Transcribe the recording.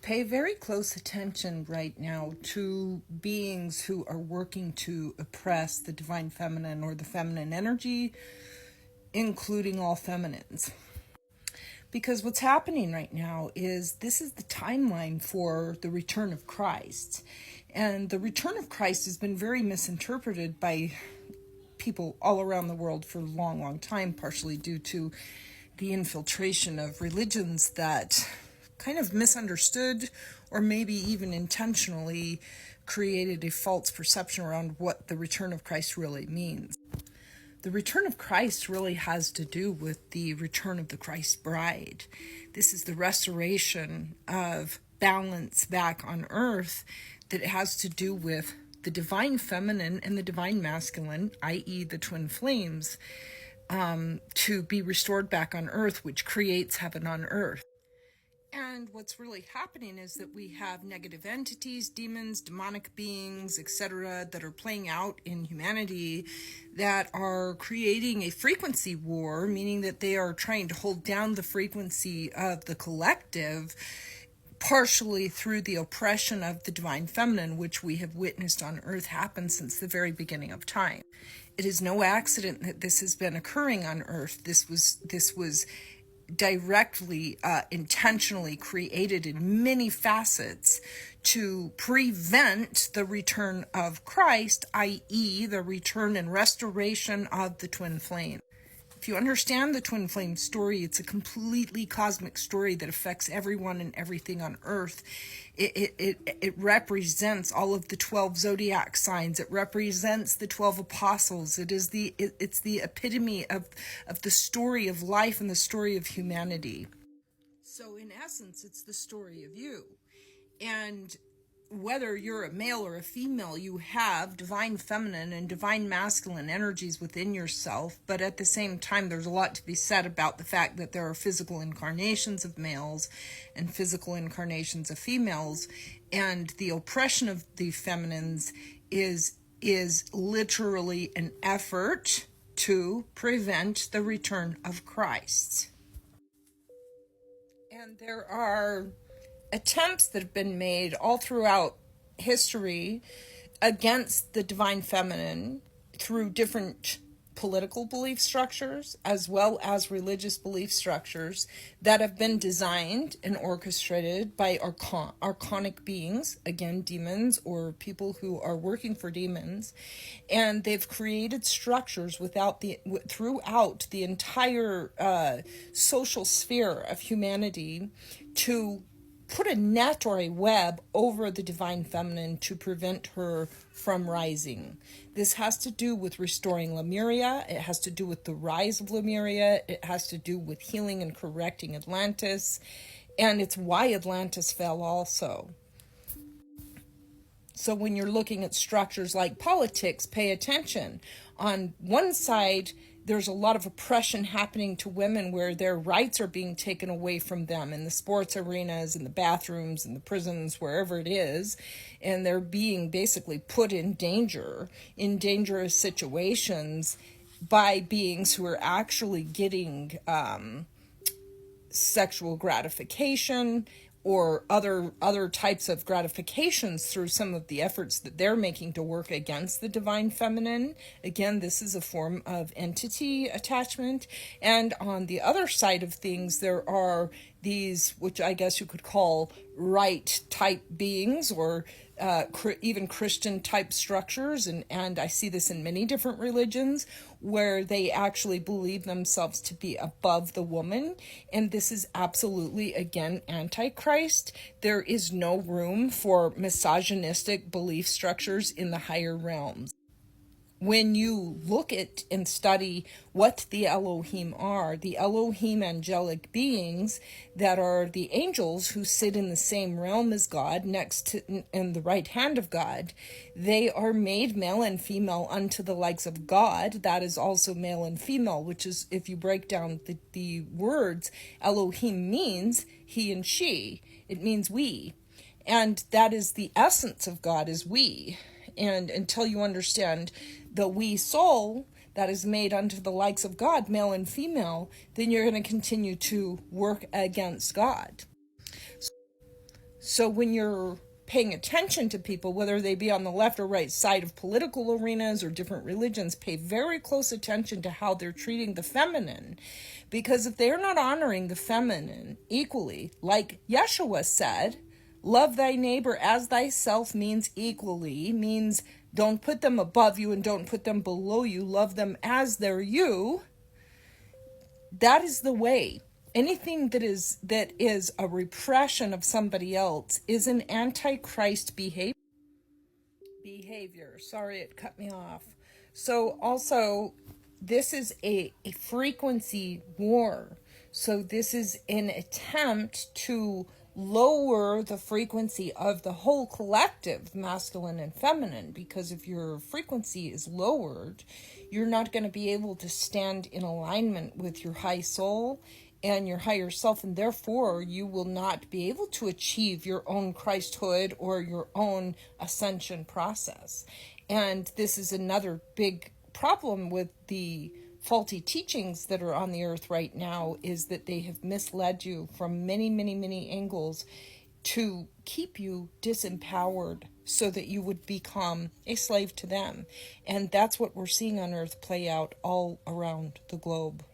Pay very close attention right now to beings who are working to oppress the divine feminine or the feminine energy, including all feminines. Because what's happening right now is this is the timeline for the return of Christ. And the return of Christ has been very misinterpreted by people all around the world for a long, long time, partially due to the infiltration of religions that kind of misunderstood or maybe even intentionally created a false perception around what the return of Christ really means. The return of Christ really has to do with the return of the Christ bride. This is the restoration of balance back on earth that has to do with the divine feminine and the divine masculine, i.e. the twin flames, to be restored back on earth, which creates heaven on earth. And what's really happening is that we have negative entities, demons, demonic beings, etc., that are playing out in humanity that are creating a frequency war, meaning that they are trying to hold down the frequency of the collective, partially through the oppression of the divine feminine, which we have witnessed on earth happen since the very beginning of time. It is no accident that this has been occurring on earth. This was directly, intentionally created in many facets to prevent the return of Christ, i.e. the return and restoration of the twin flame. If you understand the twin flame story, it's a completely cosmic story that affects everyone and everything on earth. It represents all of the 12 zodiac signs. It represents the 12 apostles. It's the epitome of the story of life and the story of humanity. So in essence, it's the story of you. And whether you're a male or a female, you have divine feminine and divine masculine energies within yourself, but at the same time, there's a lot to be said about the fact that there are physical incarnations of males and physical incarnations of females, and the oppression of the feminines is literally an effort to prevent the return of Christ. And there are attempts that have been made all throughout history against the divine feminine through different political belief structures as well as religious belief structures that have been designed and orchestrated by archonic beings, again demons or people who are working for demons, and they've created structures throughout the entire social sphere of humanity to put a net or a web over the divine feminine to prevent her from rising. This has to do with restoring Lemuria. It has to do with the rise of Lemuria. It has to do with healing and correcting Atlantis. And it's why Atlantis fell also. So when you're looking at structures like politics, pay attention. On one side, there's a lot of oppression happening to women where their rights are being taken away from them in the sports arenas, in the bathrooms, in the prisons, wherever it is. And they're being basically put in danger, in dangerous situations by beings who are actually getting sexual gratification or other types of gratifications through some of the efforts that they're making to work against the divine feminine. Again, this is a form of entity attachment. And on the other side of things, there are these, which I guess you could call right type beings or even Christian type structures, and I see this in many different religions where they actually believe themselves to be above the woman, and this is absolutely, again, antichrist. There is no room for misogynistic belief structures in the higher realms. When you look at and study what the Elohim are, the Elohim angelic beings that are the angels who sit in the same realm as God, next to in the right hand of God, they are made male and female unto the likes of God. That is also male and female, which is, if you break down the words, Elohim means he and she. It means we. And that is the essence of God, is we. And until you understand the we soul that is made unto the likes of God, male and female, then you're going to continue to work against God. So when you're paying attention to people, whether they be on the left or right side of political arenas or different religions, pay very close attention to how they're treating the feminine. Because if they're not honoring the feminine equally, like Yeshua said, love thy neighbor as thyself means equally, means don't put them above you and don't put them below you. Love them as they're you. That is the way. Anything that is a repression of somebody else is an antichrist behavior. Sorry, it cut me off. So also, this is a frequency war. So this is an attempt to lower the frequency of the whole collective, masculine and feminine, because if your frequency is lowered, you're not going to be able to stand in alignment with your high soul and your higher self, and therefore you will not be able to achieve your own Christhood or your own ascension process. And this is another big problem with the faulty teachings that are on the earth right now, is that they have misled you from many, many, many angles to keep you disempowered so that you would become a slave to them. And that's what we're seeing on earth play out all around the globe.